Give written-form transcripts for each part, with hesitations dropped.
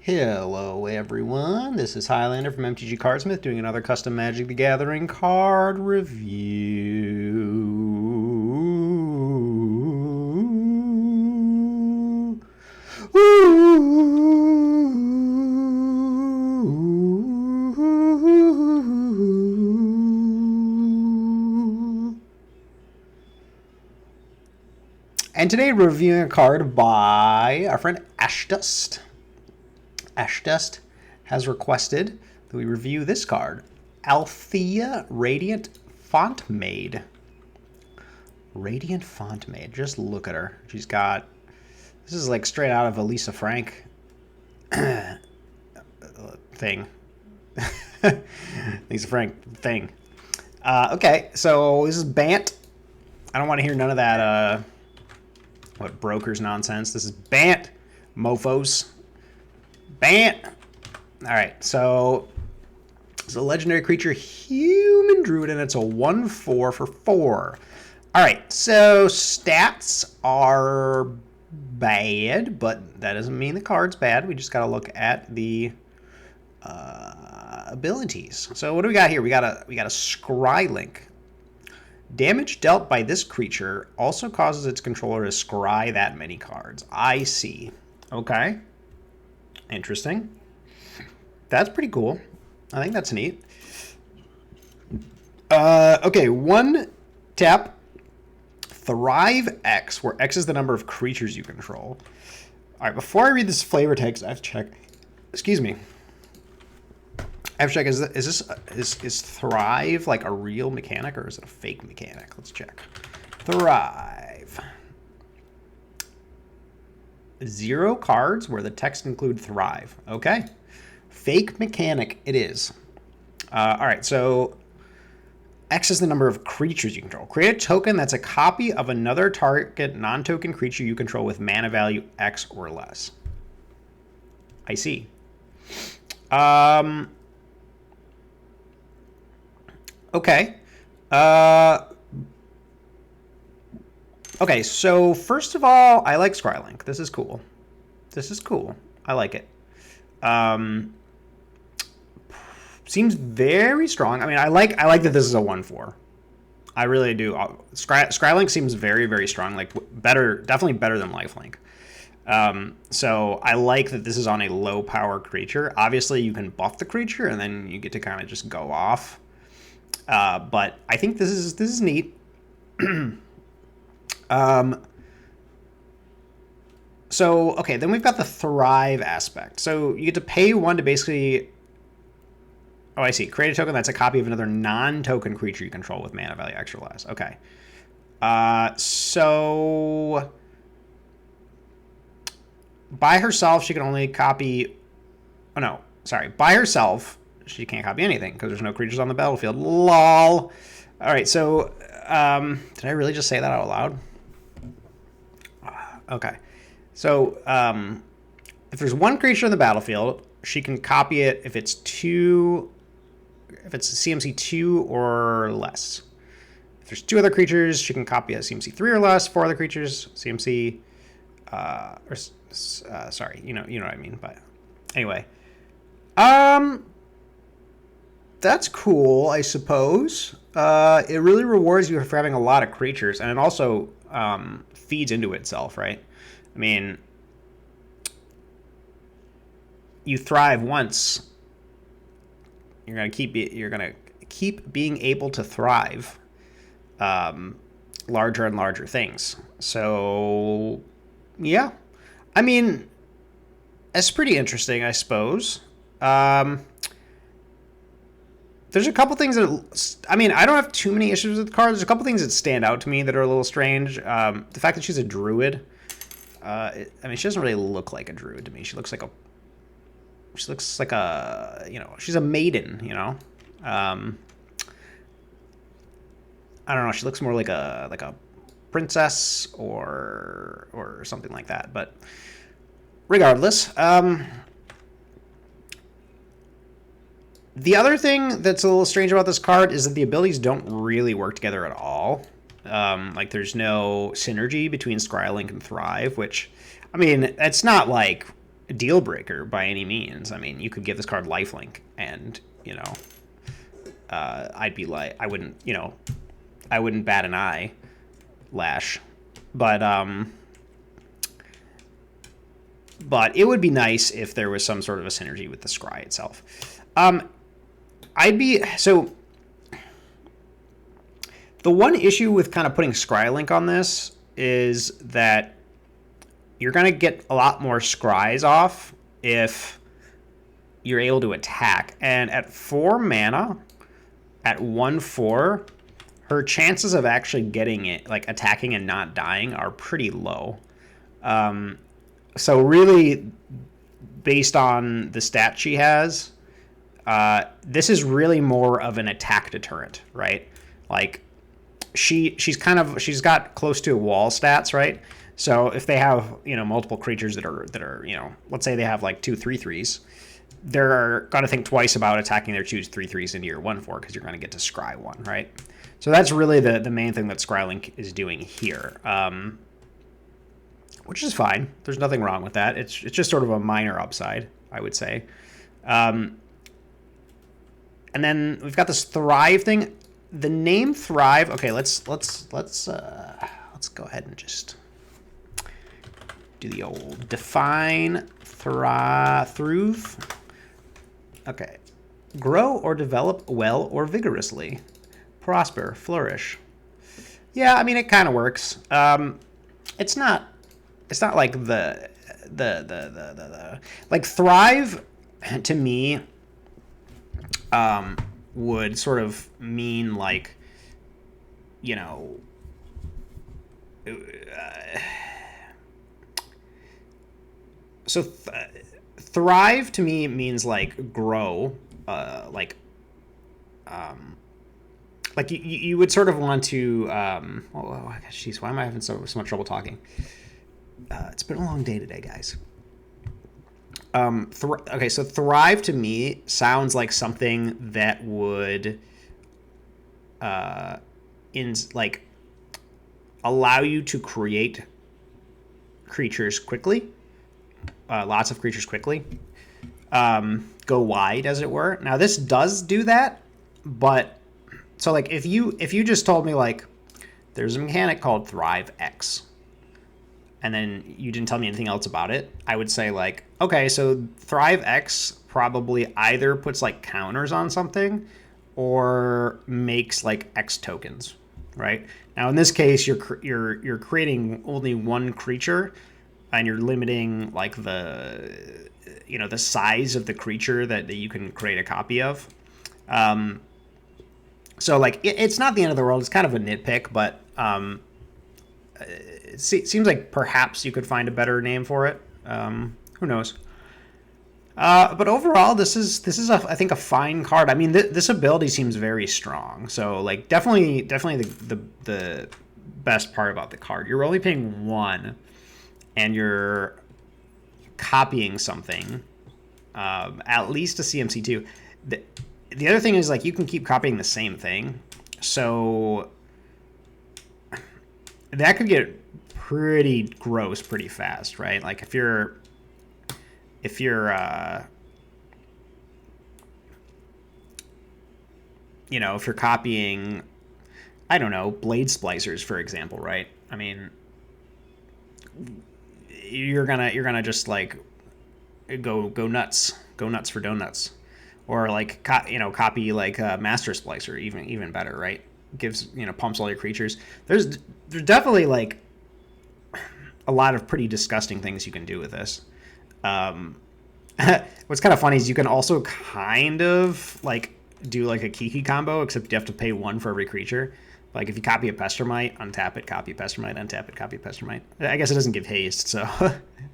Hello everyone, this is Highlander from MTG Cardsmith doing another custom Magic the Gathering card review. And today we're reviewing a card by our friend Ashdust. Ashdust has requested that we review this card, Althea Radiant Font-Maid. Radiant Font-Maid. Just look at her. She's got... This is like straight out of a Lisa Frank thing. Lisa Frank thing. Okay, so this is Bant. I don't want to hear none of that, what brokers nonsense. This is Bant, mofos. Bant! Alright, so it's a legendary creature, human druid, and it's a 1/4 for 4. Alright, so stats are bad, but that doesn't mean the card's bad. We just gotta look at the abilities. So what do we got here? We got a Scry Link. Damage dealt by this creature also causes its controller to scry that many cards. I see. Okay. Interesting. That's pretty cool. I think that's neat. Okay, 1 tap, Thrive X, where X is the number of creatures you control. All right, before I read this flavor text, I have to check. Excuse me. I have to check. Is Thrive like a real mechanic or is it a fake mechanic? Let's check. Thrive. 0 cards where the text include Thrive. Okay. Fake mechanic it is. All right, so X is the number of creatures you control. Create a token that's a copy of another target non-token creature you control with mana value X or less. I see. Okay. Okay, so first of all, I like Scrylink. This is cool. This is cool. I like it. Seems very strong. I mean, I like that this is a 1/4. I really do. Scrylink seems very, very strong. Like better, definitely better than Lifelink. So I like that this is on a low power creature. Obviously, you can buff the creature and then you get to kind of just go off. But I think this is neat. So, okay, then we've got the Thrive aspect. So you get to pay 1 to basically... Oh, I see. Create a token that's a copy of another non-token creature you control with mana value X or less. Okay. So... By herself, she can only copy... Oh, no. Sorry. By herself, she can't copy anything because there's no creatures on the battlefield. LOL. All right, so... did I really just say that out loud? Okay. So, if there's 1 creature on the battlefield, she can copy it if it's CMC 2 or less. If there's 2 other creatures, she can copy it CMC 3 or less. 4 other creatures, CMC, sorry, you know what I mean. But anyway, that's cool, I suppose. It really rewards you for having a lot of creatures, and it also feeds into itself, right? I mean, you thrive once, you're gonna keep being able to thrive larger and larger things. So yeah, I mean, it's pretty interesting, I suppose. There's a couple things that, I mean, I don't have too many issues with the card. There's a couple things that stand out to me that are a little strange. The fact that she's a druid. I mean, she doesn't really look like a druid to me. She looks like a, you know, she's a maiden, you know. I don't know. She looks more like a princess or something like that. But regardless, the other thing that's a little strange about this card is that the abilities don't really work together at all. Like there's no synergy between Scrylink and Thrive, which, I mean, it's not like a deal breaker by any means. I mean, you could give this card lifelink, and I'd be like, I wouldn't, I wouldn't bat an eye, Lash, but it would be nice if there was some sort of a synergy with the scry itself. The one issue with kind of putting scry link on this is that you're going to get a lot more scries off if you're able to attack. And at 4 mana, at 1/4, her chances of actually getting it, like attacking and not dying, are pretty low. So really, based on the stat she has, this is really more of an attack deterrent, right? Like she's got close to wall stats, right? So if they have multiple creatures that are let's say they have like 2 3/3s, they're gonna think twice about attacking their 2 3/3s into your 1/4 because you're gonna get to scry 1, right? So that's really the main thing that Scrylink is doing here, which is fine. There's nothing wrong with that. It's just sort of a minor upside, I would say. And then we've got this Thrive thing. The name Thrive. Okay, let's go ahead and just do the old define thrive. Okay, grow or develop well or vigorously, prosper, flourish. Yeah, I mean it kind of works. It's not like the like Thrive to me would sort of mean like so Thrive to me means like grow, like you would sort of want to oh gosh, jeez, why am I having so much trouble talking? It's been a long day today, guys. Okay, so Thrive to me sounds like something that would allow you to create creatures quickly, lots of creatures quickly, go wide, as it were. Now this does do that, but so like if you just told me like there's a mechanic called Thrive X, and then you didn't tell me anything else about it, I would say like, okay, so Thrive X probably either puts like counters on something or makes like X tokens, right? Now in this case, you're creating only one creature, and you're limiting like the size of the creature that you can create a copy of. So like it's not the end of the world. It's kind of a nitpick, but it seems like perhaps you could find a better name for it. Who knows? But overall, this is I think a fine card. I mean, this ability seems very strong. So like definitely the best part about the card. You're only paying 1, and you're copying something, at least a CMC2. The other thing is like you can keep copying the same thing, so that could get pretty gross pretty fast, right? Like if you're copying, I don't know, blade splicers, for example, right? I mean, you're gonna just like go nuts for donuts, or like copy like master splicer, even better, right? Gives pumps all your creatures. There's definitely like a lot of pretty disgusting things you can do with this. What's kind of funny is you can also kind of like do like a Kiki combo, except you have to pay 1 for every creature. Like if you copy a Pestermite, untap it, copy a Pestermite, untap it, copy a Pestermite. I guess it doesn't give haste, so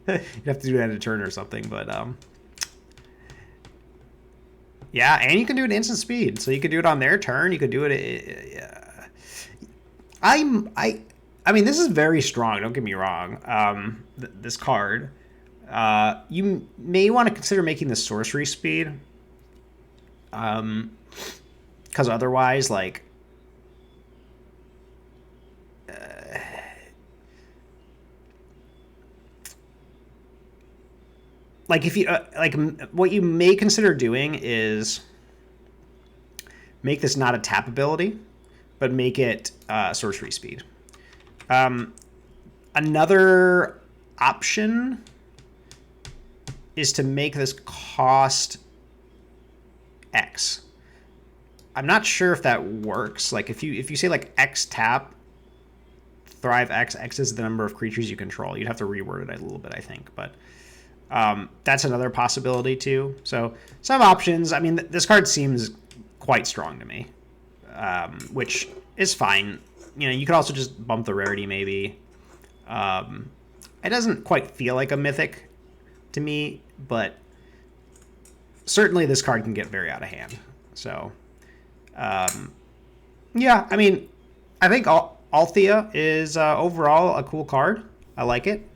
you'd have to do that in a turn or something. But yeah, and you can do it instant speed, so you could do it on their turn. You could do it. I mean, this is very strong. Don't get me wrong. This card, you may want to consider making the sorcery speed, because otherwise, like, like if you what you may consider doing is make this not a tap ability, but make it sorcery speed. Another option is to make this cost X. I'm not sure if that works. Like if you say like X tap, thrive X, X is the number of creatures you control. You'd have to reword it a little bit, I think, but that's another possibility too. So some options. I mean, this card seems quite strong to me, which is fine. You know, you could also just bump the rarity maybe. It doesn't quite feel like a mythic to me, but certainly this card can get very out of hand. So, yeah, I mean, I think Althea is overall a cool card. I like it.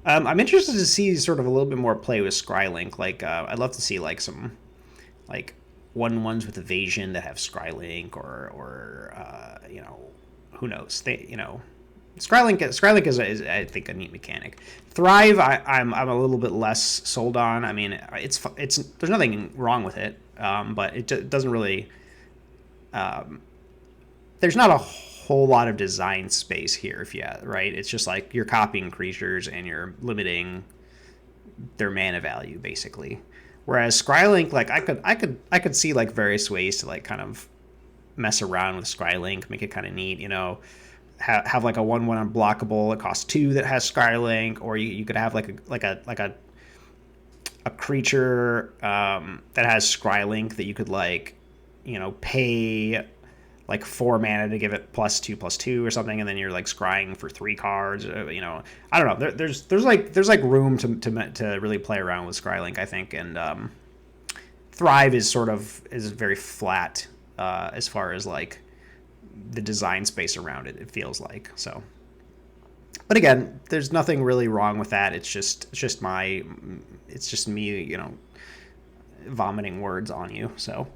I'm interested to see sort of a little bit more play with Scrylink. Like, I'd love to see like some like 1/1s with evasion that have Scrylink, or you know, who knows? Scrylink is I think a neat mechanic. Thrive, I'm a little bit less sold on. I mean, it's there's nothing wrong with it, but it doesn't really. There's not a whole lot of design space here, right? It's just like you're copying creatures and you're limiting their mana value basically. Whereas Scrylink, like I could see like various ways to like kind of mess around with Scrylink, make it kind of neat, you know. Have like a 1/1 unblockable. It costs 2 that has Scrylink, or you could have like a creature that has Scrylink that you could like, you know, pay like 4 mana to give it +2/+2 or something, and then you're like scrying for 3 cards. You know, I don't know. There's like room to really play around with Scrylink, I think, and Thrive is very flat as far as like the design space around it. It feels like so. But again, there's nothing really wrong with that. It's just me, you know, vomiting words on you. So.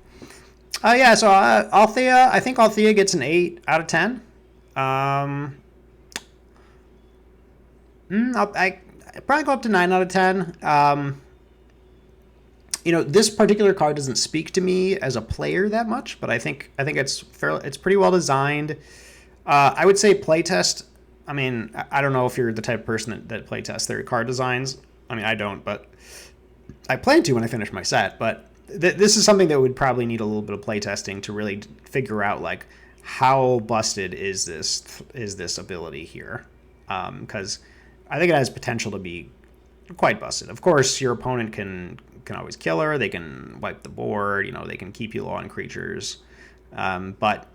Yeah, so Althea, I think Althea gets an 8 out of 10. I probably go up to 9 out of 10. You know, this particular card doesn't speak to me as a player that much, but I think it's pretty well designed. I would say playtest. I mean, I don't know if you're the type of person that playtests their card designs. I mean, I don't, but I plan to when I finish my set, but this is something that would probably need a little bit of playtesting to really figure out like how busted is this ability here, because I think it has potential to be quite busted. Of course, your opponent can always kill her. They can wipe the board. You know, they can keep you low on creatures. But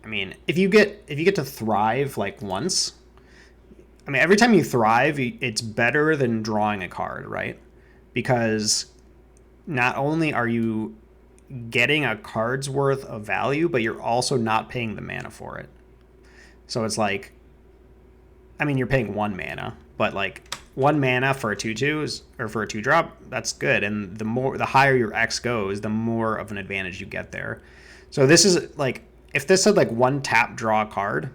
I mean, if you get to thrive like once, I mean, every time you thrive, it's better than drawing a card, right? Because not only are you getting a card's worth of value, but you're also not paying the mana for it. So it's like, I mean, you're paying 1 mana, but like 1 mana for a 2/2 or for a 2-drop, that's good. And the higher your X goes, the more of an advantage you get there. So this is like, if this had like 1 tap draw a card,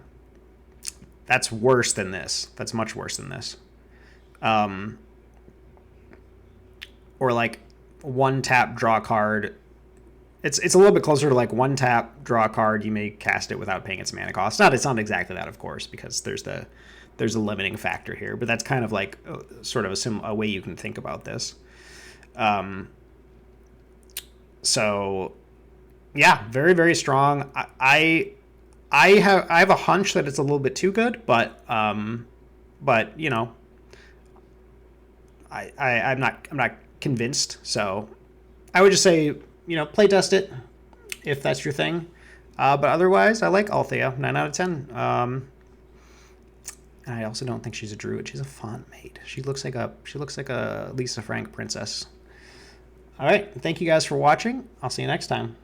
that's worse than this. That's much worse than this. Or like 1 tap draw a card. It's a little bit closer to like 1 tap draw a card. You may cast it without paying its mana cost. It's not exactly that, of course, because there's a limiting factor here. But that's kind of like sort of a way you can think about this. So yeah, very, very strong. I have a hunch that it's a little bit too good, but you know, I'm not convinced. So I would just say, you know, play test it if that's your thing. But otherwise, I like Althea, 9 out of 10. And I also don't think she's a druid. She's a Font-Maid. She looks like a Lisa Frank princess. All right, thank you guys for watching. I'll see you next time.